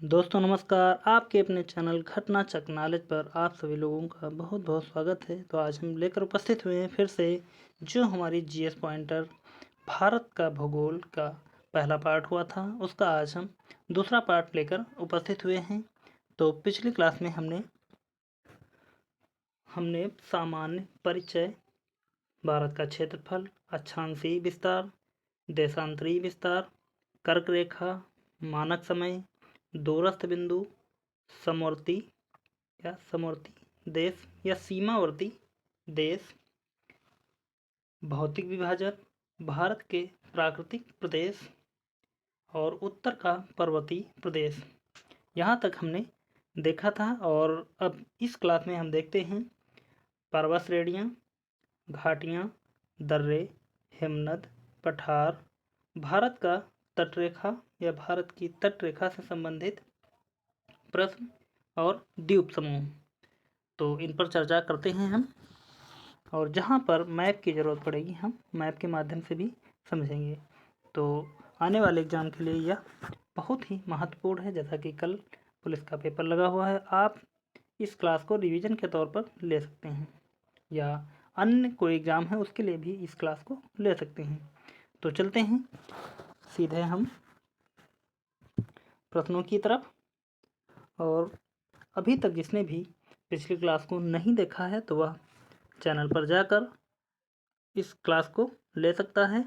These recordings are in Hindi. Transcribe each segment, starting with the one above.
दोस्तों नमस्कार। आपके अपने चैनल घटना चक नॉलेज पर आप सभी लोगों का बहुत बहुत स्वागत है। तो आज हम लेकर उपस्थित हुए हैं फिर से जो हमारी जीएस पॉइंटर भारत का भूगोल का पहला पार्ट हुआ था, उसका आज हम दूसरा पार्ट लेकर उपस्थित हुए हैं। तो पिछली क्लास में हमने सामान्य परिचय, भारत का क्षेत्रफल, अक्षांशीय विस्तार, देशांतरीय विस्तार, कर्क रेखा, मानक समय, दूरस्थ बिंदु, समवर्ती देश या सीमावर्ती देश, भौतिक विभाजन, भारत के प्राकृतिक प्रदेश और उत्तर का पर्वतीय प्रदेश, यहाँ तक हमने देखा था। और अब इस क्लास में हम देखते हैं पर्वत श्रेणियाँ, घाटियाँ, दर्रे, हिमनद, पठार, भारत का तटरेखा या भारत की तटरेखा से संबंधित प्रश्न और द्वीप समूह। तो इन पर चर्चा करते हैं हम, और जहाँ पर मैप की ज़रूरत पड़ेगी हम मैप के माध्यम से भी समझेंगे। तो आने वाले एग्ज़ाम के लिए यह बहुत ही महत्वपूर्ण है। जैसा कि कल पुलिस का पेपर लगा हुआ है, आप इस क्लास को रिवीजन के तौर पर ले सकते हैं, या अन्य कोई एग्ज़ाम है उसके लिए भी इस क्लास को ले सकते हैं। तो चलते हैं सीधे हम प्रश्नों की तरफ। और अभी तक जिसने भी पिछली क्लास को नहीं देखा है तो वह चैनल पर जाकर इस क्लास को ले सकता है।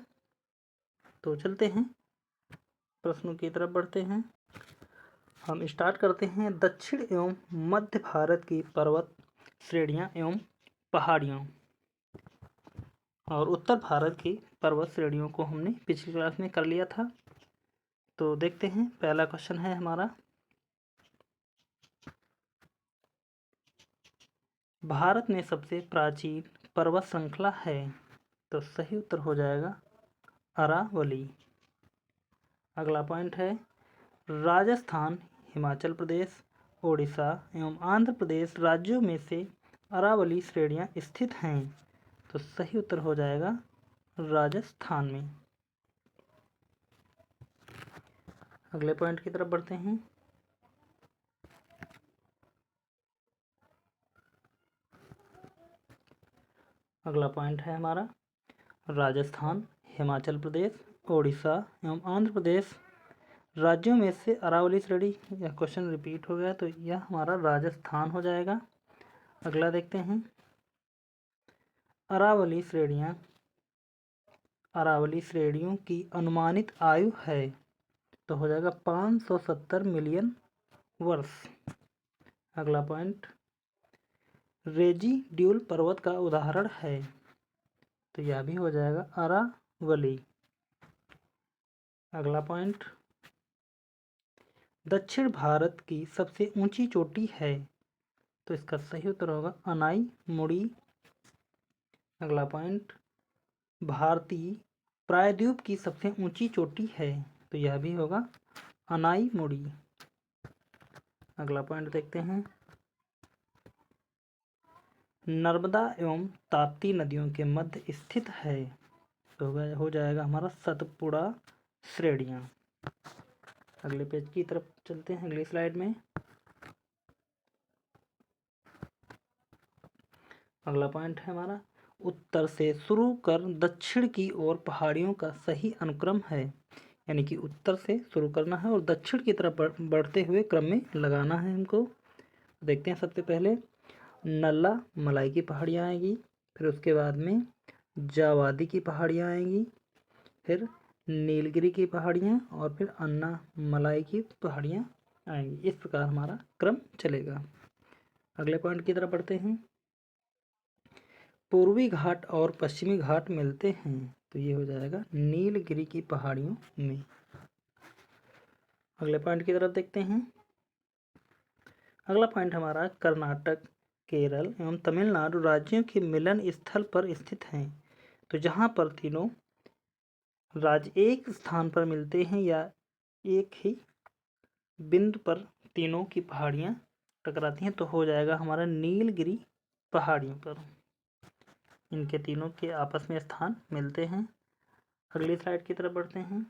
तो चलते हैं प्रश्नों की तरफ बढ़ते हैं। हम स्टार्ट करते हैं दक्षिण एवं मध्य भारत की पर्वत श्रेणियाँ एवं पहाड़ियों, और उत्तर भारत की पर्वत श्रेणियों को हमने पिछली क्लास में कर लिया था। तो देखते हैं, पहला क्वेश्चन है हमारा, भारत में सबसे प्राचीन पर्वत श्रृंखला है। तो सही उत्तर हो जाएगा अरावली। अगला पॉइंट है, राजस्थान, हिमाचल प्रदेश, ओडिशा एवं आंध्र प्रदेश राज्यों में से अरावली श्रेणियाँ स्थित हैं। तो सही उत्तर हो जाएगा राजस्थान में। अगले पॉइंट की तरफ बढ़ते हैं। अगला पॉइंट है हमारा, राजस्थान, हिमाचल प्रदेश, ओडिशा एवं आंध्र प्रदेश राज्यों में से अरावली श्रेणी, यह क्वेश्चन रिपीट हो गया तो यह हमारा राजस्थान हो जाएगा। अगला देखते हैं, अरावली श्रेणियों की अनुमानित आयु है। तो हो जाएगा 570 मिलियन वर्ष। अगला पॉइंट, रेजिड्यूल पर्वत का उदाहरण है। तो यह भी हो जाएगा अरावली। अगला पॉइंट, दक्षिण भारत की सबसे ऊंची चोटी है। तो इसका सही उत्तर होगा अनाईमुड़ी। अगला पॉइंट, भारतीय प्रायद्वीप की सबसे ऊंची चोटी है। तो यह भी होगा अनाईमुड़ी। अगला पॉइंट देखते हैं, नर्मदा एवं ताप्ती नदियों के मध्य स्थित है। तो हो जाएगा हमारा सतपुड़ा श्रेणियाँ। अगले पेज की तरफ चलते हैं, अगली स्लाइड में। अगला पॉइंट है हमारा, उत्तर से शुरू कर दक्षिण की ओर पहाड़ियों का सही अनुक्रम है। यानी कि उत्तर से शुरू करना है और दक्षिण की तरफ बढ़ते हुए क्रम में लगाना है हमको। देखते हैं, सबसे पहले नल्ला मलाई की पहाड़ियाँ आएगी, फिर उसके बाद में जावादी की पहाड़ियाँ आएंगी, फिर नीलगिरी की पहाड़ियाँ, और फिर अन्ना मलाई की पहाड़ियाँ आएंगी। इस प्रकार हमारा क्रम चलेगा। अगले पॉइंट की तरफ बढ़ते हैं, पूर्वी घाट और पश्चिमी घाट मिलते हैं। तो ये हो जाएगा नीलगिरी की पहाड़ियों में। अगले पॉइंट की तरफ देखते हैं। अगला पॉइंट हमारा, कर्नाटक, केरल एवं तमिलनाडु राज्यों के मिलन स्थल पर स्थित हैं। तो जहाँ पर तीनों राज्य एक स्थान पर मिलते हैं या एक ही बिंदु पर तीनों की पहाड़ियाँ टकराती हैं, तो हो जाएगा हमारा नीलगिरी पहाड़ियों पर। इनके तीनों के आपस में स्थान मिलते हैं। अगली स्लाइड की तरफ बढ़ते हैं।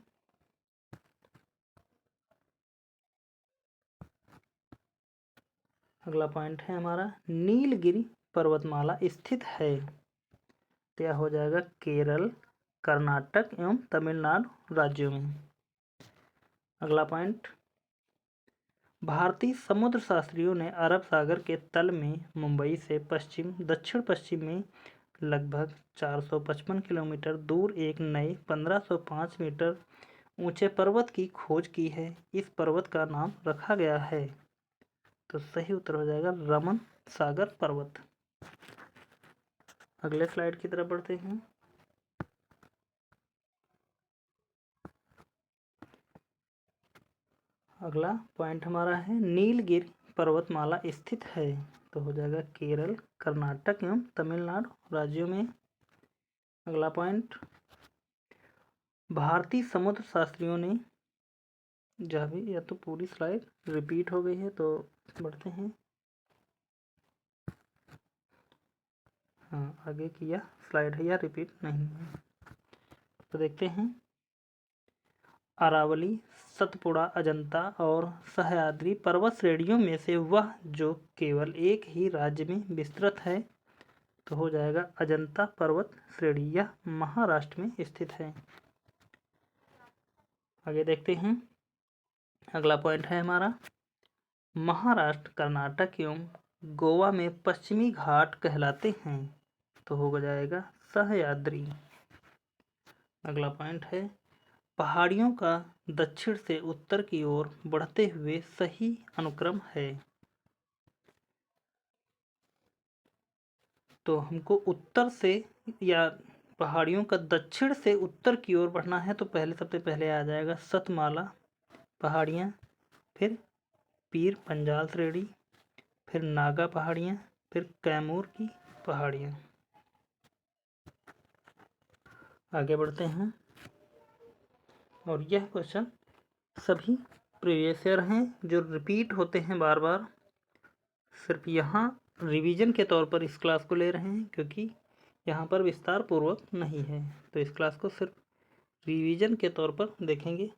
अगला पॉइंट है हमारा नीलगिरी पर्वतमाला स्थित है, तो यह हो जाएगा केरल, कर्नाटक एवं तमिलनाडु राज्यों में। अगला पॉइंट, भारतीय समुद्र शास्त्रियों ने अरब सागर के तल में मुंबई से दक्षिण पश्चिम में लगभग 455 किलोमीटर दूर एक नए 1505 मीटर ऊंचे पर्वत की खोज की है। इस पर्वत का नाम रखा गया है, तो सही उत्तर हो जाएगा रमन सागर पर्वत। अगले स्लाइड की तरफ बढ़ते हैं। अगला पॉइंट हमारा है नीलगिरी पर्वतमाला स्थित है, तो हो जाएगा केरल, कर्नाटक एवं तमिलनाडु राज्यों में। अगला पॉइंट, भारतीय समुद्र शास्त्रियों ने, जहाँ भी या तो पूरी स्लाइड रिपीट हो गई है, तो बढ़ते हैं। हाँ, आगे की यह स्लाइड है या रिपीट नहीं है, तो देखते हैं। अरावली, सतपुड़ा, अजंता और सह्याद्री पर्वत श्रेणियों में से वह जो केवल एक ही राज्य में विस्तृत है, तो हो जाएगा अजंता पर्वत श्रेणी, यह महाराष्ट्र में स्थित है। आगे देखते हैं। अगला पॉइंट है हमारा महाराष्ट्र, कर्नाटक एवं गोवा में पश्चिमी घाट कहलाते हैं, तो हो जाएगा सह्याद्री। अगला पॉइंट है पहाड़ियों का दक्षिण से उत्तर की ओर बढ़ते हुए सही अनुक्रम है, तो हमको उत्तर से या पहाड़ियों का दक्षिण से उत्तर की ओर बढ़ना है, तो सबसे पहले आ जाएगा सतमाला पहाड़ियाँ, फिर पीर पंजाल श्रेणी, फिर नागा पहाड़ियाँ, फिर कैमूर की पहाड़ियाँ। आगे बढ़ते हैं, और यह क्वेश्चन सभी प्रीवियस ईयर हैं जो रिपीट होते हैं बार बार, सिर्फ यहाँ रिवीजन के तौर पर इस क्लास को ले रहे हैं, क्योंकि यहाँ पर विस्तार पूर्वक नहीं है, तो इस क्लास को सिर्फ रिवीजन के तौर पर देखेंगे।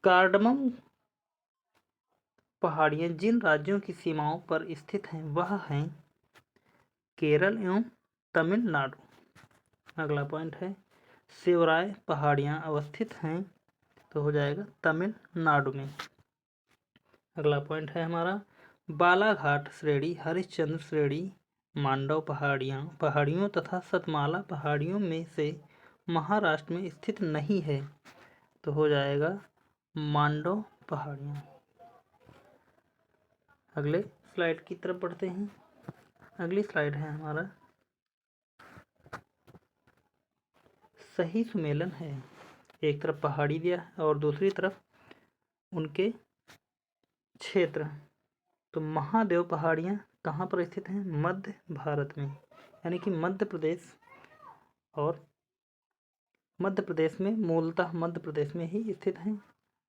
कार्डमम पहाड़ियाँ जिन राज्यों की सीमाओं पर स्थित हैं वह हैं केरल एवं तमिलनाडु। अगला पॉइंट है शिवराय पहाड़ियाँ अवस्थित हैं, तो हो जाएगा तमिलनाडु में। अगला पॉइंट है हमारा बालाघाट श्रेणी, हरिश्चंद्र श्रेणी, मांडव पहाड़ियों तथा सतमाला पहाड़ियों में से महाराष्ट्र में स्थित नहीं है, तो हो जाएगा मांडव पहाड़ियाँ। अगले स्लाइड की तरफ बढ़ते हैं। अगली स्लाइड है हमारा सही सुमेलन है, एक तरफ पहाड़ी दिया है और दूसरी तरफ उनके क्षेत्र। तो महादेव पहाड़ियाँ कहाँ पर स्थित हैं? मध्य भारत में, यानी कि मध्य प्रदेश, और मध्य प्रदेश में मूलतः मध्य प्रदेश में ही स्थित हैं।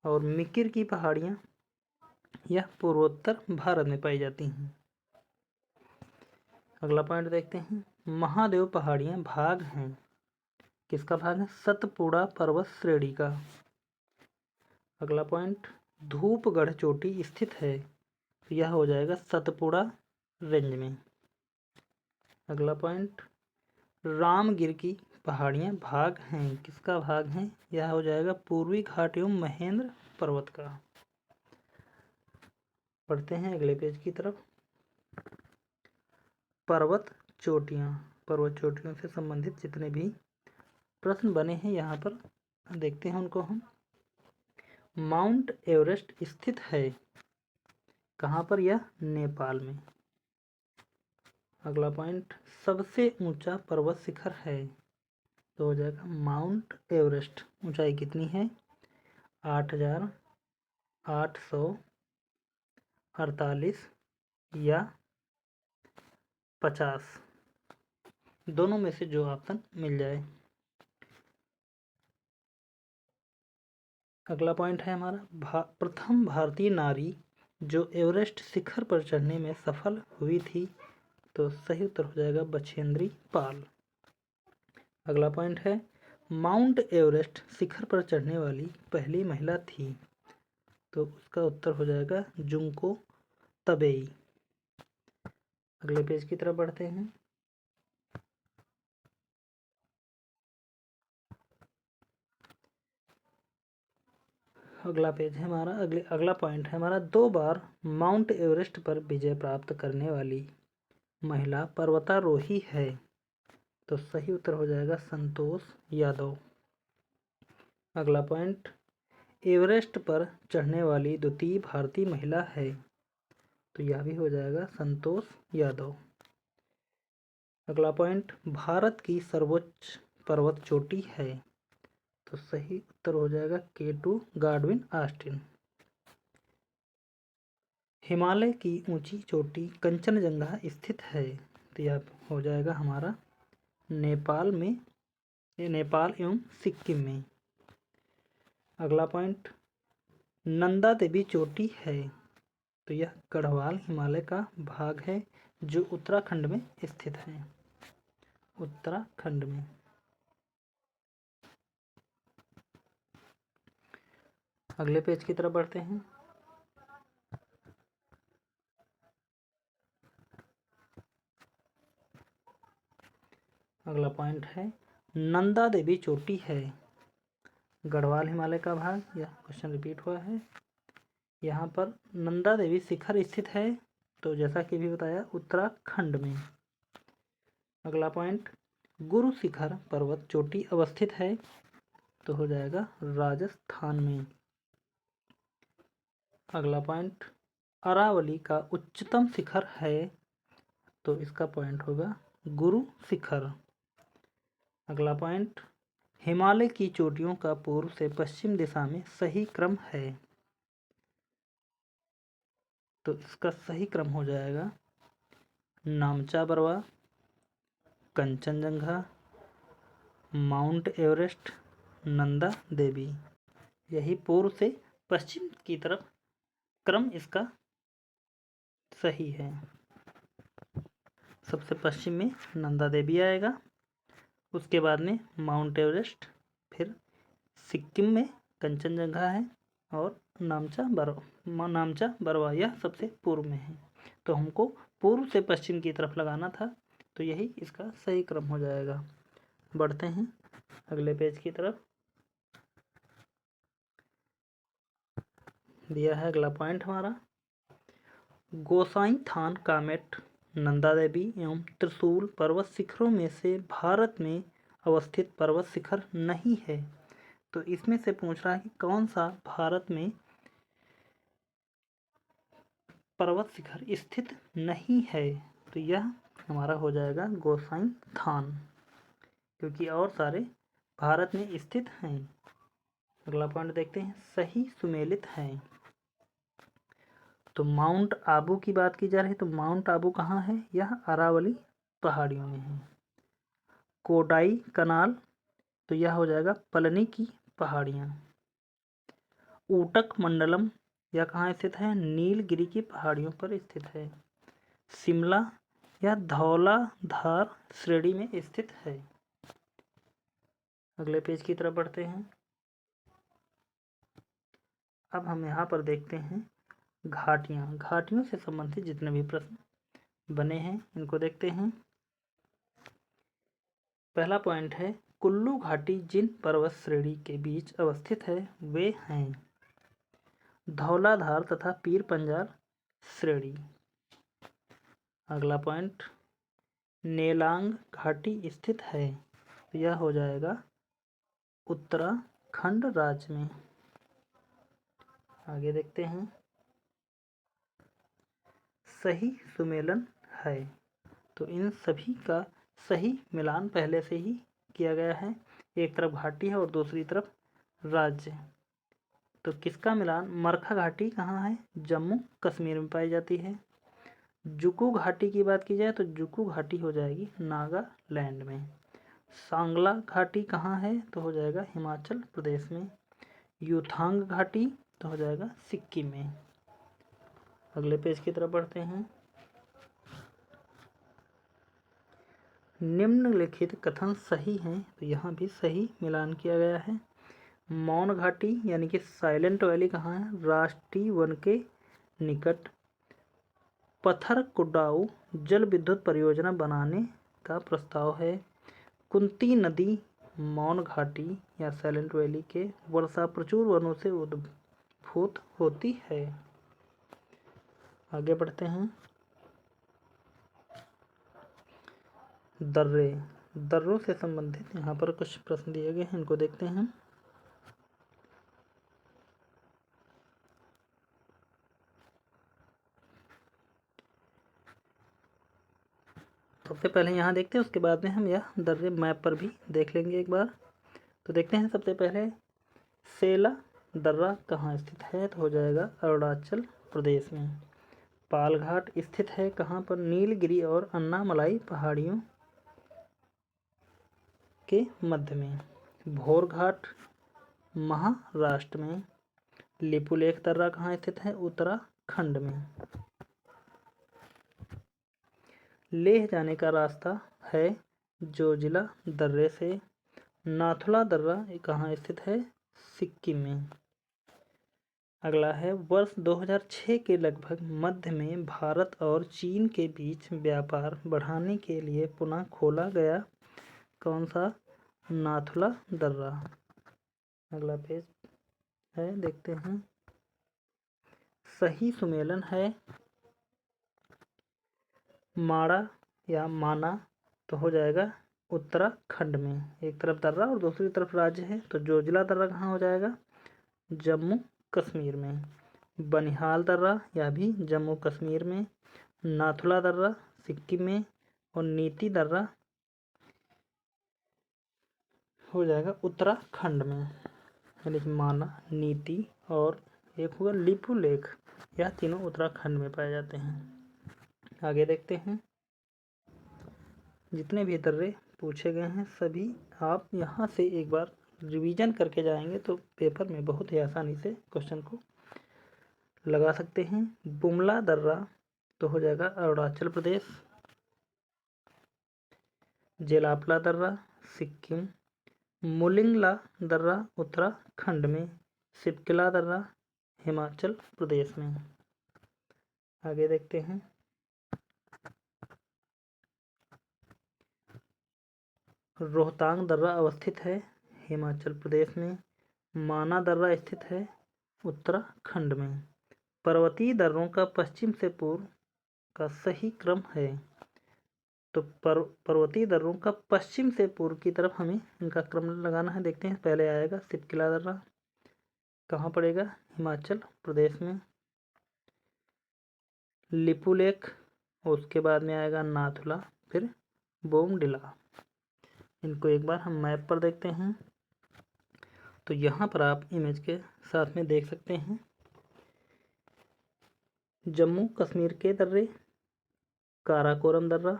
और मिकिर की पहाड़ियाँ यह पूर्वोत्तर भारत में पाई जाती हैं। अगला पॉइंट देखते हैं, महादेव पहाड़ियाँ भाग हैं, किसका भाग है? सतपुड़ा पर्वत श्रेणी का। अगला पॉइंट धूपगढ़ चोटी स्थित है, तो यह हो जाएगा सतपुड़ा रेंज में। अगला पॉइंट रामगिर की पहाड़ियाँ भाग हैं, किसका भाग है? यह हो जाएगा पूर्वी घाट एवं महेंद्र पर्वत का। पढ़ते हैं अगले पेज की तरफ। पर्वत चोटियों से संबंधित जितने भी प्रश्न बने हैं यहाँ पर देखते हैं उनको हम। माउंट एवरेस्ट स्थित है कहाँ पर? यह नेपाल में। अगला पॉइंट सबसे ऊंचा पर्वत शिखर है, तो हो जाएगा माउंट एवरेस्ट। ऊंचाई कितनी है? 8,848 या 50, दोनों में से जो ऑप्शन मिल जाए। अगला पॉइंट है हमारा प्रथम भारतीय नारी जो एवरेस्ट शिखर पर चढ़ने में सफल हुई थी, तो सही उत्तर हो जाएगा बछेंद्री पाल। अगला पॉइंट है माउंट एवरेस्ट शिखर पर चढ़ने वाली पहली महिला थी, तो उसका उत्तर हो जाएगा जुंको तबेई। अगले पेज की तरफ बढ़ते हैं। अगला पेज है हमारा, अगला पॉइंट है हमारा, 2 बार माउंट एवरेस्ट पर विजय प्राप्त करने वाली महिला पर्वतारोही है। तो सही उत्तर हो जाएगा संतोष यादव। अगला पॉइंट, एवरेस्ट पर चढ़ने वाली द्वितीय भारतीय महिला है। तो यह भी हो जाएगा संतोष यादव। अगला पॉइंट, भारत की सर्वोच्च पर्वत चोटी है। तो सही उत्तर हो जाएगा K2 गाडविन ऑस्टिन। हिमालय की ऊंची चोटी कंचनजंगा स्थित है। तो यह हो जाएगा हमारा नेपाल में, नेपाल एवं सिक्किम में। अगला पॉइंट, नंदा देवी चोटी है। तो यह गढ़वाल हिमालय का भाग है जो उत्तराखंड में स्थित है, उत्तराखंड में। अगले पेज की तरफ बढ़ते हैं। अगला पॉइंट है, नंदा देवी चोटी है गढ़वाल हिमालय का भाग। यह क्वेश्चन रिपीट हुआ है। यहाँ पर नंदा देवी शिखर स्थित है, तो जैसा कि भी बताया उत्तराखंड में। अगला पॉइंट, गुरु शिखर पर्वत चोटी अवस्थित है। तो हो जाएगा राजस्थान में। अगला पॉइंट, अरावली का उच्चतम शिखर है। तो इसका पॉइंट होगा गुरु शिखर। अगला पॉइंट, हिमालय की चोटियों का पूर्व से पश्चिम दिशा में सही क्रम है। तो इसका सही क्रम हो जाएगा नामचा बरवा, कंचनजंगा, माउंट एवरेस्ट, नंदा देवी। यही पूर्व से पश्चिम की तरफ क्रम इसका सही है। सबसे पश्चिम में नंदा देवी आएगा, उसके बाद में माउंट एवरेस्ट, फिर सिक्किम में कंचनजंगा है और नामचा बरवा यह सबसे पूर्व में है। तो हमको पूर्व से पश्चिम की तरफ लगाना था, तो यही इसका सही क्रम हो जाएगा। बढ़ते हैं अगले पेज की तरफ। दिया है अगला पॉइंट हमारा, गोसाई थान कामेट, नंदा देवी एवं त्रिशूल पर्वत शिखरों में से भारत में अवस्थित पर्वत शिखर नहीं है। तो इसमें से पूछ रहा है कि कौन सा भारत में पर्वत शिखर स्थित नहीं है। तो यह हमारा हो जाएगा गोसाई थान, क्योंकि और सारे भारत में स्थित हैं। अगला पॉइंट देखते हैं, सही सुमेलित हैं। तो माउंट आबू की बात की जा रही है, तो माउंट आबू कहाँ है? यह अरावली पहाड़ियों में है। कोडाई कनाल, तो यह हो जाएगा पलनी की पहाड़ियाँ। ऊटक मंडलम, यह कहाँ स्थित है? नीलगिरी की पहाड़ियों पर स्थित है। शिमला, यह धौलाधार श्रेणी में स्थित है। अगले पेज की तरफ बढ़ते हैं। अब हम यहाँ पर देखते हैं घाटियाँ। घाटियों से संबंधित जितने भी प्रश्न बने हैं इनको देखते हैं। पहला पॉइंट है, कुल्लू घाटी जिन पर्वत श्रेणी के बीच अवस्थित है वे हैं धौलाधार तथा पीर पंजाल श्रेणी। अगला पॉइंट, नेलांग घाटी स्थित है, तो यह हो जाएगा उत्तराखंड राज्य में। आगे देखते हैं, सही सुमेलन है। तो इन सभी का सही मिलान पहले से ही किया गया है। एक तरफ घाटी है और दूसरी तरफ राज्य। तो किसका मिलान? मरखा घाटी कहाँ है? जम्मू कश्मीर में पाई जाती है। जुकू घाटी की बात की जाए तो जुकू घाटी हो जाएगी नागालैंड में। सांगला घाटी कहाँ है? तो हो जाएगा हिमाचल प्रदेश में। युथांग घाटी तो हो जाएगा सिक्किम में। अगले पेज की तरफ बढ़ते हैं। निम्नलिखित कथन सही हैं, तो यहाँ भी सही मिलान किया गया है। मौन घाटी यानी कि साइलेंट वैली कहाँ है? राष्ट्रीय वन के निकट। पथरकुडाऊ जल विद्युत परियोजना बनाने का प्रस्ताव है। कुंती नदी मौन घाटी या साइलेंट वैली के वर्षा प्रचुर वनों से उद्भूत होती है। आगे बढ़ते हैं। दर्रे, दर्रों से संबंधित यहाँ पर कुछ प्रश्न दिए गए हैं, इनको देखते हैं। सबसे पहले यहाँ देखते हैं, उसके बाद में हम यह दर्रे मैप पर भी देख लेंगे एक बार। तो देखते हैं सबसे पहले सेला दर्रा कहाँ स्थित है, तो हो जाएगा अरुणाचल प्रदेश में। पालघाट स्थित है कहाँ पर, नीलगिरी और अन्नामलाई पहाड़ियों के मध्य में। भोरघाट महाराष्ट्र में। लिपुलेख दर्रा कहाँ स्थित है, उत्तराखंड में। लेह जाने का रास्ता है जोजिला दर्रे से। नाथुला दर्रा कहाँ स्थित है, सिक्किम में। अगला है वर्ष 2006 के लगभग मध्य में भारत और चीन के बीच व्यापार बढ़ाने के लिए पुनः खोला गया कौन सा, नाथुला दर्रा। अगला पेज है, देखते हैं। सही सुमेलन है माड़ा या माना, तो हो जाएगा उत्तराखंड में। एक तरफ दर्रा और दूसरी तरफ राज्य है, तो जोजिला दर्रा कहाँ हो जाएगा, जम्मू कश्मीर में। बनिहाल दर्रा यह भी जम्मू कश्मीर में। नाथुला दर्रा सिक्किम में। और नीति दर्रा हो जाएगा उत्तराखंड में। यानी कि माना, नीति और एक होगा लिपू लेख, यह तीनों उत्तराखंड में पाए जाते हैं। आगे देखते हैं। जितने भी दर्रे पूछे गए हैं सभी आप यहाँ से एक बार रिवीजन करके जाएंगे तो पेपर में बहुत ही आसानी से क्वेश्चन को लगा सकते हैं। बुमला दर्रा तो हो जाएगा अरुणाचल प्रदेश। जेलापला दर्रा सिक्किम। मुलिंगला दर्रा उत्तराखंड में। सिपकिला दर्रा हिमाचल प्रदेश में। आगे देखते हैं। रोहतांग दर्रा अवस्थित है हिमाचल प्रदेश में। माना दर्रा स्थित है उत्तराखंड में। पर्वतीय दर्रों का पश्चिम से पूर्व का सही क्रम है, तो पर्वतीय दर्रों का पश्चिम से पूर्व की तरफ हमें इनका क्रम लगाना है। देखते हैं, पहले आएगा सिपकिला दर्रा, कहाँ पड़ेगा, हिमाचल प्रदेश में। लिपुलेख, उसके बाद में आएगा नाथुला, फिर बोमडिला। इनको एक बार हम मैप पर देखते हैं। तो यहाँ पर आप इमेज के साथ में देख सकते हैं जम्मू कश्मीर के दर्रे, काराकोरम दर्रा,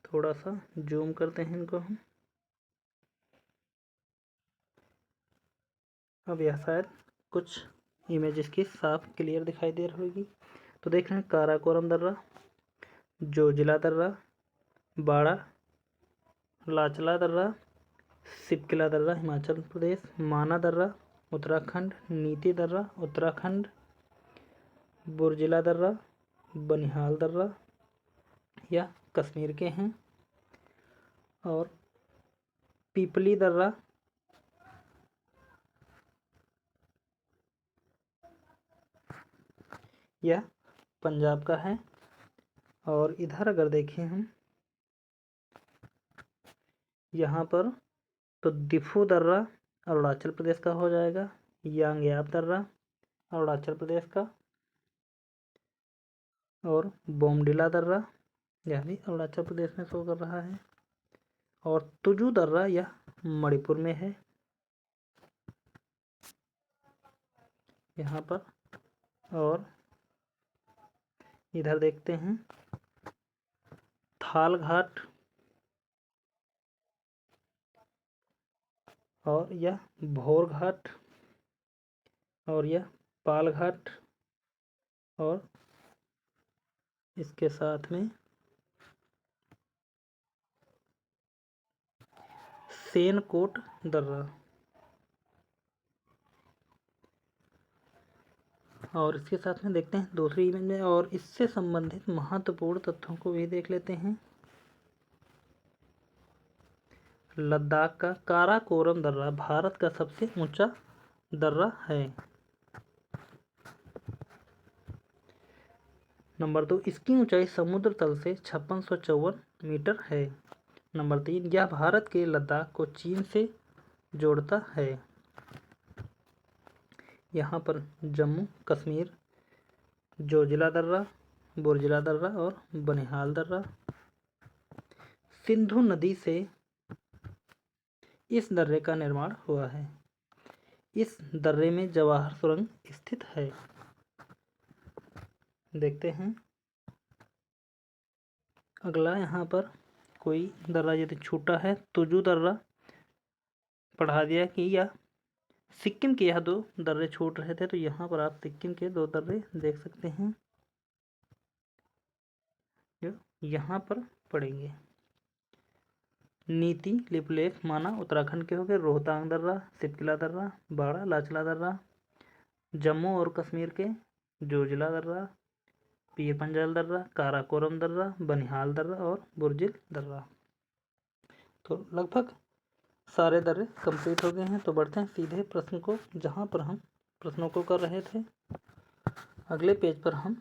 थोड़ा सा जूम करते हैं इनको हम। अब यह शायद कुछ इमेज इसकी साफ क्लियर दिखाई दे रही होगी। तो देख रहे हैं काराकोरम दर्रा, जोजिला दर्रा, बाड़ा लाचला दर्रा, सिपकिला दर्रा हिमाचल प्रदेश, माना दर्रा उत्तराखंड, नीति दर्रा उत्तराखंड, बुरजिला दर्रा, बनिहाल दर्रा या कश्मीर के हैं, और पीपली दर्रा यह पंजाब का है। और इधर अगर देखें हम यहाँ पर, तो दिफू दर्रा अरुणाचल प्रदेश का हो जाएगा। यांगयाप दर्रा अरुणाचल प्रदेश का। और बोमडिला दर्रा यह भी अरुणाचल प्रदेश में शो कर रहा है। और तुजू दर्रा यह मणिपुर में है यहाँ पर। और इधर देखते हैं थाल घाट, और यह भोर घाट, और यह पाल घाट, और इसके साथ में सेनकोट दर्रा। और इसके साथ में देखते हैं दूसरी इमेज में, और इससे संबंधित महत्वपूर्ण तथ्यों को भी देख लेते हैं। लद्दाख का काराकोरम दर्रा भारत का सबसे ऊंचा दर्रा है। नंबर 2, इसकी ऊंचाई समुद्र तल से 5654 मीटर है। नंबर 3, यह भारत के लद्दाख को चीन से जोड़ता है। यहाँ पर जम्मू कश्मीर, जोजिला दर्रा, बुर्जिला दर्रा और बनिहाल दर्रा। सिंधु नदी से इस दर्रे का निर्माण हुआ है। इस दर्रे में जवाहर सुरंग स्थित है। देखते हैं अगला। यहाँ पर कोई दर्रा यदि छोटा है, तुजू दर्रा पढ़ा दिया कि यह सिक्किम के यह 2 दर्रे छूट रहे थे, तो यहाँ पर आप सिक्किम के 2 दर्रे देख सकते हैं जो यहाँ पर पड़ेंगे। नीति लिपुलेख माना उत्तराखंड के हो गए, रोहतांग दर्रा, सिपकिला दर्रा, बाड़ा लाचला दर्रा। जम्मू और कश्मीर के जोजिला दर्रा, पीर पंजाल दर्रा, काराकोरम दर्रा, बनिहाल दर्रा और बुर्जिल दर्रा। तो लगभग सारे दर्रे कंप्लीट हो गए हैं। तो बढ़ते हैं सीधे प्रश्न को, जहाँ पर हम प्रश्नों को कर रहे थे। अगले पेज पर हम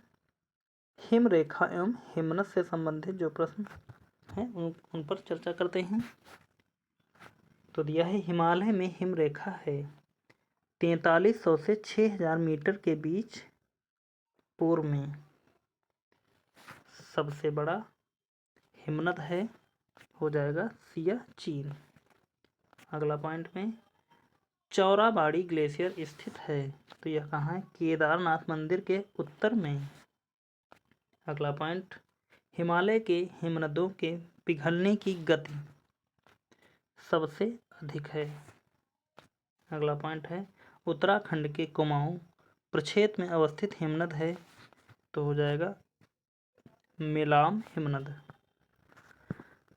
हिम रेखा एवं हिमनद से संबंधित जो प्रश्न हैं उन पर चर्चा करते हैं। तो दिया है हिमालय में हिम रेखा है 4300 से 6000 मीटर के बीच पूर्व में। सबसे बड़ा हिमनद है, हो जाएगा सियाचिन। अगला पॉइंट में चौराबाड़ी ग्लेशियर स्थित है, तो यह कहाँ है? केदारनाथ मंदिर के उत्तर में। अगला पॉइंट, हिमालय के हिमनदों के पिघलने की गति सबसे अधिक है। अगला पॉइंट है उत्तराखंड के कुमाऊं प्रक्षेत्र में अवस्थित हिमनद है, तो हो जाएगा मिलाम हिमनद।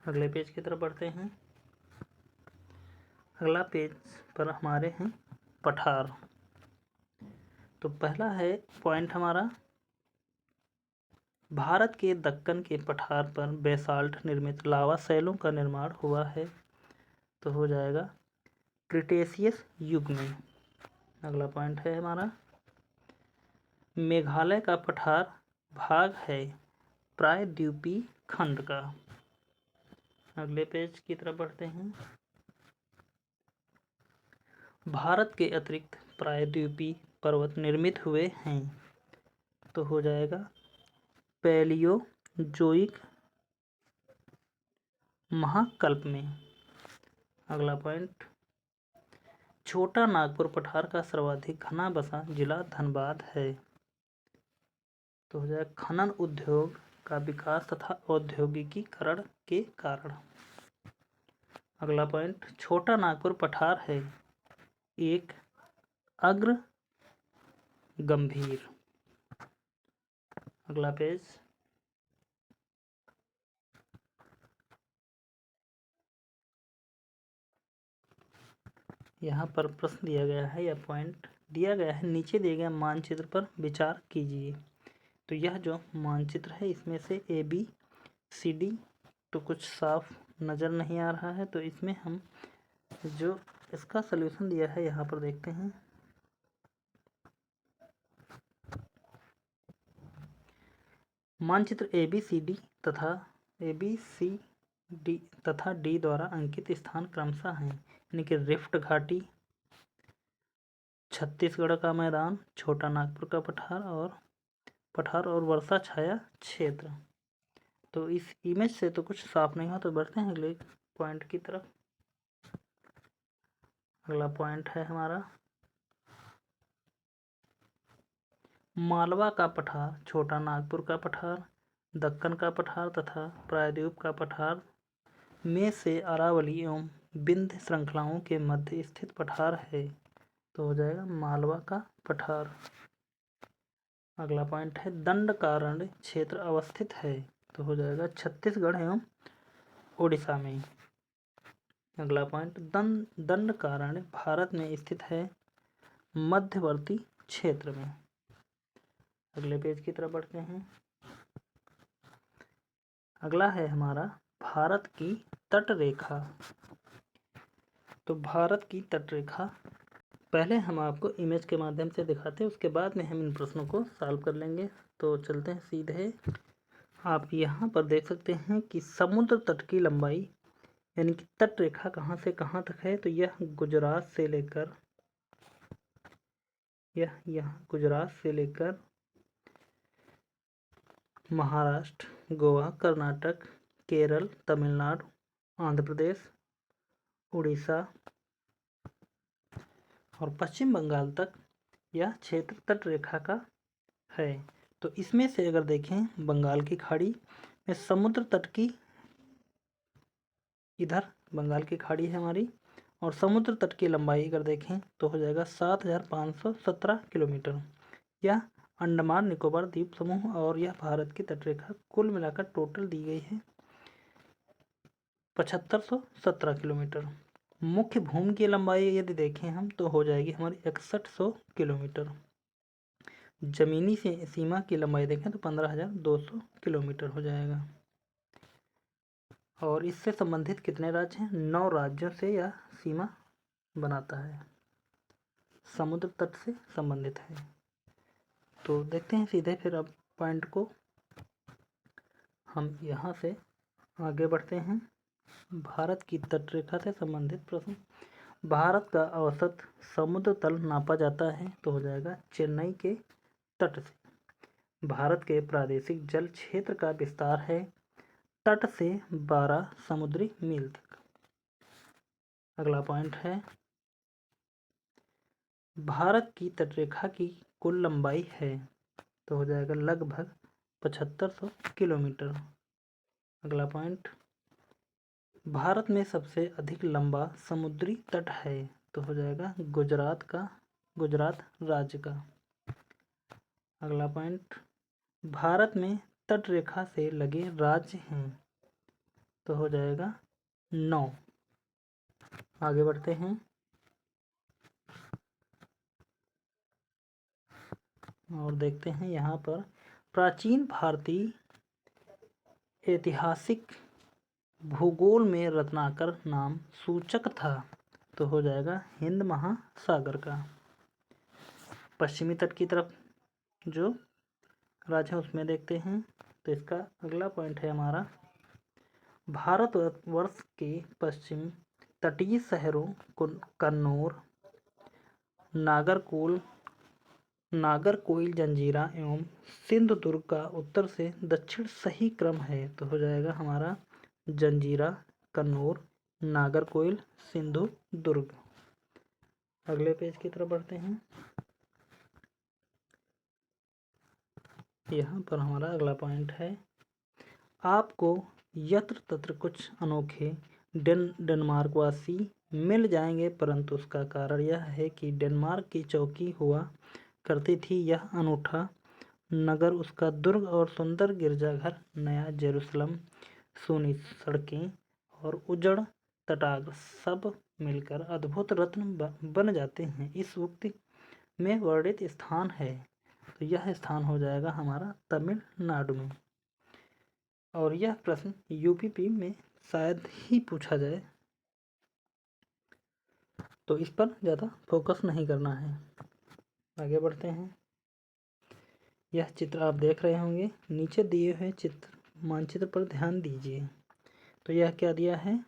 अगले पेज की तरफ बढ़ते हैं। अगला पेज पर हमारे हैं पठार। तो पहला है पॉइंट हमारा, भारत के दक्कन के पठार पर बेसाल्ट निर्मित लावा शैलों का निर्माण हुआ है, तो हो जाएगा क्रिटेशियस युग में। अगला पॉइंट है हमारा, मेघालय का पठार भाग है प्रायद्वीपीय खंड का। अगले पेज की तरफ बढ़ते हैं। भारत के अतिरिक्त प्रायद्वीपीय पर्वत निर्मित हुए हैं, तो हो जाएगा पैलियोजोइक महाकल्प में। अगला पॉइंट, छोटा नागपुर पठार का सर्वाधिक घना बसा जिला धनबाद है, तो हो जाएगा खनन उद्योग का विकास तथा औद्योगिकीकरण के कारण। अगला पॉइंट, छोटा नागपुर पठार है एक अग्र गंभीर। अगला पेज, यहाँ पर प्रश्न दिया गया है या पॉइंट दिया गया है, नीचे दिए गए मानचित्र पर विचार कीजिए। तो यह जो मानचित्र है इसमें से ABCD तो कुछ साफ नज़र नहीं आ रहा है, तो इसमें हम जो इसका सलूशन दिया है यहाँ पर देखते हैं। मानचित्र ABCD तथा D द्वारा अंकित स्थान क्रमशः हैं, यानी कि रिफ्ट घाटी, छत्तीसगढ़ का मैदान, छोटा नागपुर का पठार और वर्षा छाया क्षेत्र। तो इस इमेज से तो कुछ साफ नहीं हुआ, तो बढ़ते हैं अगले पॉइंट की तरफ। अगला पॉइंट है हमारा मालवा का पठार, छोटा नागपुर का पठार, दक्कन का पठार तथा प्रायद्वीप का पठार में से अरावली एवं विंध्य श्रृंखलाओं के मध्य स्थित पठार है, तो हो जाएगा मालवा का पठार। अगला पॉइंट है दंडकारण्य क्षेत्र अवस्थित है, तो हो जाएगा छत्तीसगढ़ एवं उड़ीसा में। अगला पॉइंट, दंडकारण्य भारत में स्थित है मध्यवर्ती क्षेत्र में। अगले पेज की तरफ बढ़ते हैं। अगला है हमारा भारत की तट रेखा। तो भारत की तट रेखा पहले हम आपको इमेज के माध्यम से दिखाते हैं, उसके बाद में हम इन प्रश्नों को सॉल्व कर लेंगे। तो चलते हैं सीधे। आप यहाँ पर देख सकते हैं कि समुद्र तट की लंबाई यानी कि तट रेखा कहाँ से कहाँ तक है। तो यह गुजरात से लेकर महाराष्ट्र, गोवा, कर्नाटक, केरल, तमिलनाडु, आंध्र प्रदेश, उड़ीसा और पश्चिम बंगाल तक यह क्षेत्र तट रेखा का है। तो इसमें से अगर देखें बंगाल की खाड़ी में समुद्र तट की, इधर बंगाल की खाड़ी है हमारी, और समुद्र तट की लंबाई अगर देखें तो हो जाएगा 7517 किलोमीटर। यह अंडमान निकोबार द्वीप समूह और यह भारत की तट रेखा कुल मिलाकर टोटल दी गई है 7517 किलोमीटर। मुख्य भूमि की लंबाई यदि देखें हम तो हो जाएगी हमारी 6100 किलोमीटर। जमीनी से सीमा की लंबाई देखें तो 15200 किलोमीटर हो जाएगा। और इससे संबंधित कितने राज्य हैं? 9 राज्यों से यह सीमा बनाता है, समुद्र तट से संबंधित है। तो देखते हैं सीधे फिर अब पॉइंट को, हम यहाँ से आगे बढ़ते हैं। भारत की तट रेखा से संबंधित प्रश्न। भारत का औसत समुद्र तल नापा जाता है तो हो जाएगा चेन्नई के तट से। भारत के प्रादेशिक जल क्षेत्र का विस्तार है तट से 12 समुद्री मील तक। अगला पॉइंट है भारत की तटरेखा की कुल लंबाई है तो हो जाएगा लगभग 7500 किलोमीटर। अगला पॉइंट, भारत में सबसे अधिक लंबा समुद्री तट है तो हो जाएगा गुजरात राज्य का। अगला पॉइंट, भारत में तट रेखा से लगे राज्य हैं तो हो जाएगा 9। आगे बढ़ते हैं और देखते हैं यहाँ पर प्राचीन भारतीय ऐतिहासिक भूगोल में रत्नाकर नाम सूचक था तो हो जाएगा हिंद महासागर का। पश्चिमी तट की तरफ जो राज्य है उसमें देखते हैं तो इसका अगला पॉइंट है हमारा भारतवर्ष के पश्चिम तटीय शहरों कन्नौर, नागरकोइल, जंजीरा एवं सिंधुदुर्ग का उत्तर से दक्षिण सही क्रम है तो हो जाएगा हमारा जंजीरा, कन्नौर, नागरकोइल, सिंधुदुर्ग। अगले पेज की तरफ बढ़ते हैं। यहाँ पर हमारा अगला पॉइंट है आपको यत्र तत्र कुछ अनोखे डेनमार्कवासी मिल जाएंगे, परंतु उसका कारण यह है कि डेनमार्क की चौकी हुआ करती थी। यह अनूठा नगर, उसका दुर्ग और सुंदर गिरजाघर, नया जेरूसलम, सूनी सड़कें और उजड़ तटाक सब मिलकर अद्भुत रत्न बन जाते हैं। इस उक्ति में वर्णित स्थान है तो यह स्थान हो जाएगा हमारा तमिलनाडु में। और यह प्रश्न यूपीपी में शायद ही पूछा जाए तो इस पर ज़्यादा फोकस नहीं करना है। आगे बढ़ते हैं। यह चित्र आप देख रहे होंगे, नीचे दिए हुए मानचित्र पर ध्यान दीजिए। तो यह क्या दिया है?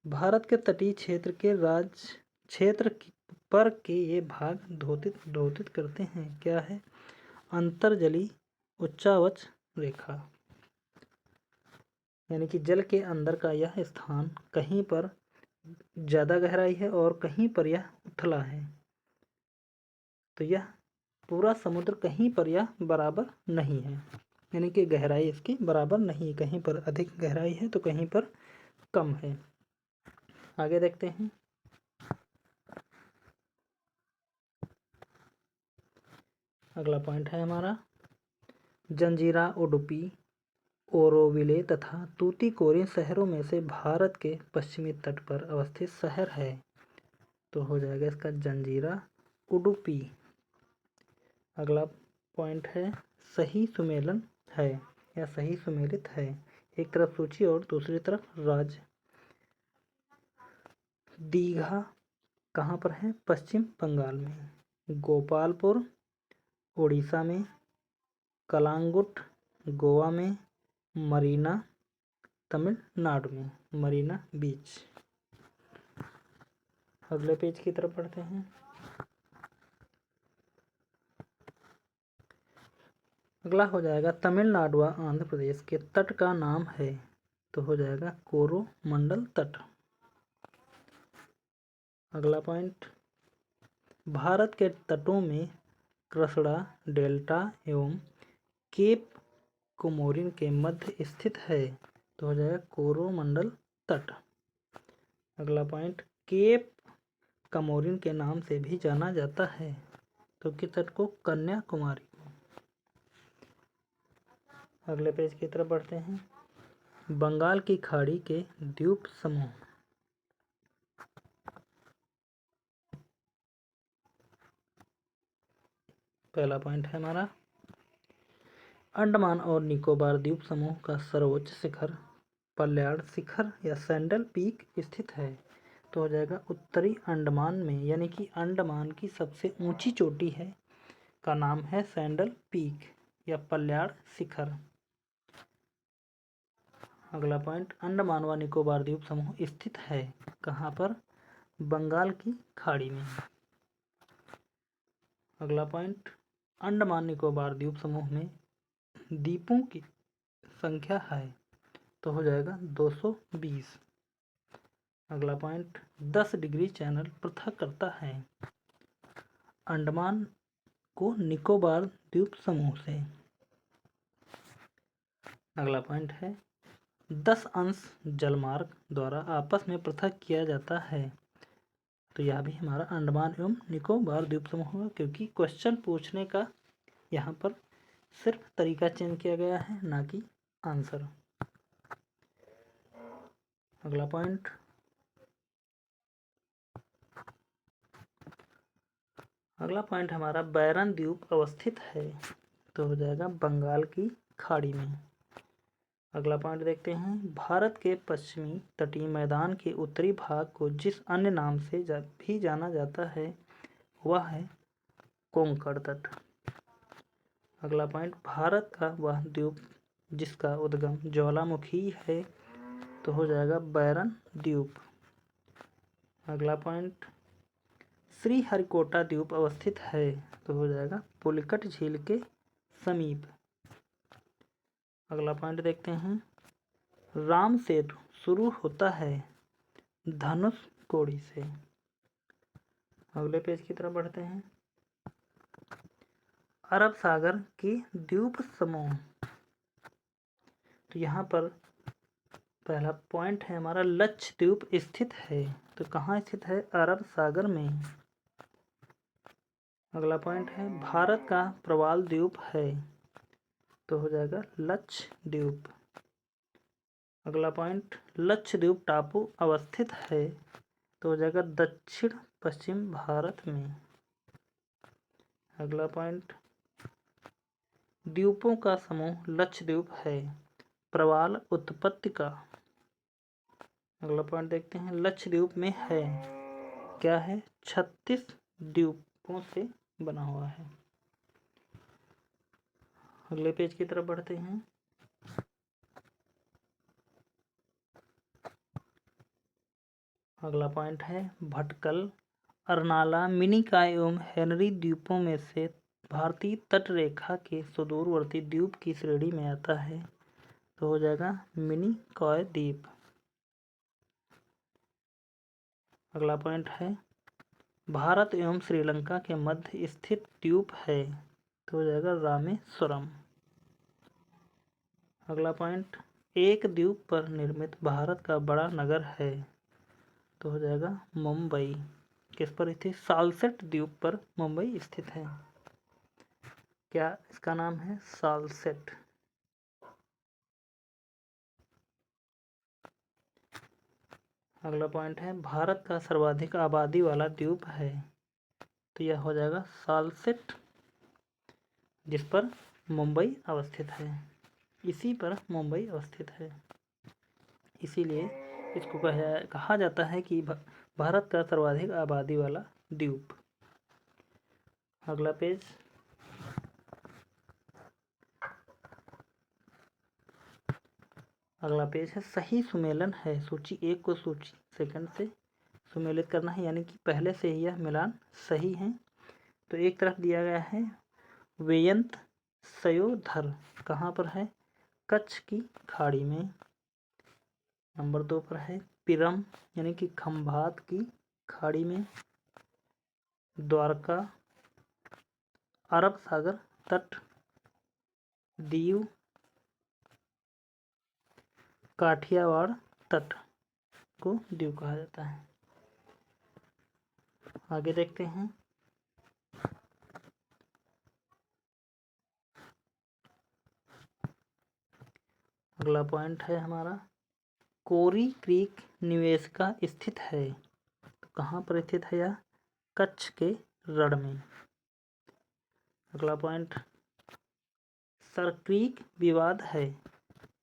भारत के तटीय क्षेत्र के पर के ये भाग धोतित करते हैं। क्या है? अंतर्जलीय उच्चावच रेखा, यानी कि जल के अंदर का यह स्थान कहीं पर ज़्यादा गहराई है और कहीं पर यह उथला है। तो यह पूरा समुद्र कहीं पर यह बराबर नहीं है, यानी कि गहराई इसकी बराबर नहीं है, कहीं पर अधिक गहराई है तो कहीं पर कम है। आगे देखते हैं। अगला पॉइंट है हमारा जंजीरा, उडुपी, ओरोविले तथा तूतीकोरिन शहरों में से भारत के पश्चिमी तट पर अवस्थित शहर है तो हो जाएगा इसका जंजीरा, उडुपी। अगला पॉइंट है सही सुमेलन है या सही सुमेलित है। एक तरफ सूची और दूसरी तरफ राज्य। दीघा कहाँ पर है? पश्चिम बंगाल में। गोपालपुर उड़ीसा में। कलांगुट गोवा में। मरीना तमिलनाडु में। मरीना बीच। अगले पेज की तरफ बढ़ते हैं। अगला हो जाएगा तमिलनाडु व आंध्र प्रदेश के तट का नाम है, तो हो जाएगा कोरोमंडल तट। अगला पॉइंट, भारत के तटों में कृष्णा डेल्टा एवं केप कोमोरिन के मध्य स्थित है, तो हो जाएगा कोरोमंडल तट। अगला पॉइंट, केप कमोरिन के नाम से भी जाना जाता है, तो किस तट को? कन्याकुमारी को। अगले पेज की तरफ बढ़ते हैं। बंगाल की खाड़ी के द्वीप समूह। पहला पॉइंट है हमारा, अंडमान और निकोबार द्वीप समूह का सर्वोच्च शिखर पल्याड़ शिखर या सैंडल पीक स्थित है, तो हो जाएगा उत्तरी अंडमान में, यानी कि अंडमान की सबसे ऊंची चोटी है का नाम है सैंडल पीक या पल्याड़ शिखर। अगला पॉइंट, अंडमान व निकोबार द्वीप समूह स्थित है कहाँ पर? बंगाल की खाड़ी में। अगला पॉइंट, अंडमान निकोबार द्वीप समूह में द्वीपों की संख्या है, तो हो जाएगा 220। अगला पॉइंट, 10 डिग्री चैनल पृथक करता है अंडमान को निकोबार द्वीप समूह से। अगला पॉइंट है, 10 अंश जलमार्ग द्वारा आपस में पृथक किया जाता है, तो यह भी हमारा अंडमान एवं निकोबार द्वीप समूह होगा, क्योंकि क्वेश्चन पूछने का यहाँ पर सिर्फ तरीका चेंज किया गया है, ना कि आंसर। अगला पॉइंट, हमारा बैरन द्वीप अवस्थित है, तो हो जाएगा बंगाल की खाड़ी में। अगला पॉइंट देखते हैं, भारत के पश्चिमी तटीय मैदान के उत्तरी भाग को जिस अन्य नाम से भी जाना जाता है वह है कोंकण तट। अगला पॉइंट, भारत का वह द्वीप जिसका उद्गम ज्वालामुखी है, तो हो जाएगा बैरन द्वीप। अगला पॉइंट, श्रीहरिकोटा द्वीप अवस्थित है, तो हो जाएगा पुलिकट झील के समीप। अगला पॉइंट देखते हैं, राम सेतु शुरू होता है धनुष कोड़ी से। अगले पेज की तरफ बढ़ते हैं, अरब सागर की द्वीप समूह। तो यहाँ पर पहला पॉइंट है हमारा, लक्षद्वीप स्थित है, तो कहाँ स्थित है? अरब सागर में। अगला पॉइंट है, भारत का प्रवाल द्वीप है, तो हो जाएगा लक्षद्वीप। अगला पॉइंट, लक्षद्वीप टापू अवस्थित है, तो हो जाएगा दक्षिण पश्चिम भारत में। अगला पॉइंट, द्वीपों का समूह लक्षद्वीप है, प्रवाल उत्पत्ति का। अगला पॉइंट देखते हैं, लक्षद्वीप में है क्या है? 36 द्वीपों से बना हुआ है। अगले पेज की तरफ बढ़ते हैं। अगला पॉइंट है, भटकल अर्नाला मिनिकॉय एवं हेनरी द्वीपों में से भारतीय तट रेखा के सुदूरवर्ती द्वीप की श्रेणी में आता है, तो हो जाएगा मिनिकॉय द्वीप। अगला पॉइंट है, भारत एवं श्रीलंका के मध्य स्थित द्वीप है, तो हो जाएगा रामेश्वरम। अगला पॉइंट, एक द्वीप पर निर्मित भारत का बड़ा नगर है, तो हो जाएगा मुंबई। किस पर स्थित? सालसेट द्वीप पर मुंबई स्थित है। क्या इसका नाम है? सालसेट। अगला पॉइंट है, भारत का सर्वाधिक आबादी वाला द्वीप है, तो यह हो जाएगा सालसेट जिस पर मुंबई अवस्थित है। इसी पर मुंबई अवस्थित है, इसीलिए इसको कहा जाता है कि भारत का सर्वाधिक आबादी वाला द्वीप। अगला पेज। अगला पेज है सही सुमेलन है। सूची 1 को सूची सेकंड से सुमेलित करना है, यानी कि पहले से ही यह मिलान सही है। तो एक तरफ दिया गया है वेयंत सयोधर, कहाँ पर है? कच्छ की खाड़ी में। नंबर 2 पर है पिरम यानी कि खंभात की खाड़ी में। द्वारका अरब सागर तट। दीव काठियावाड़ तट को दीव कहा जाता है। आगे देखते हैं। अगला पॉइंट है हमारा कोरी क्रीक निवेशिका स्थित है। तो कहाँ पर स्थित है यह? कच्छ के रण में। अगला पॉइंट सरक्रीक विवाद है।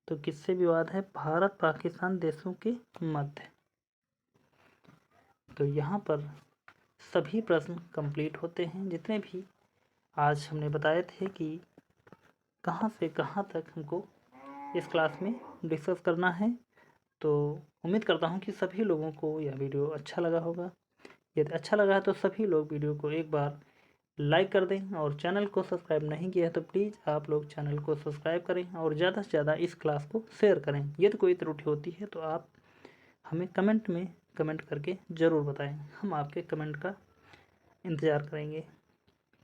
तो किससे विवाद है? भारत पाकिस्तान देशों के मध्य। तो यहाँ पर सभी प्रश्न कंप्लीट होते हैं, जितने भी आज हमने बताए थे कि कहाँ से कहाँ तक हमको इस क्लास में डिस्कस करना है। तो उम्मीद करता हूँ कि सभी लोगों को यह वीडियो अच्छा लगा होगा। यदि अच्छा लगा है तो सभी लोग वीडियो को एक बार लाइक कर दें, और चैनल को सब्सक्राइब नहीं किया है तो प्लीज़ आप लोग चैनल को सब्सक्राइब करें और ज़्यादा से ज़्यादा इस क्लास को शेयर करें। यदि कोई त्रुटि होती है तो आप हमें कमेंट में कमेंट करके ज़रूर बताएं, हम आपके कमेंट का इंतज़ार करेंगे।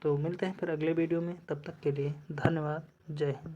तो मिलते हैं फिर अगले वीडियो में, तब तक के लिए धन्यवाद। जय हिंद।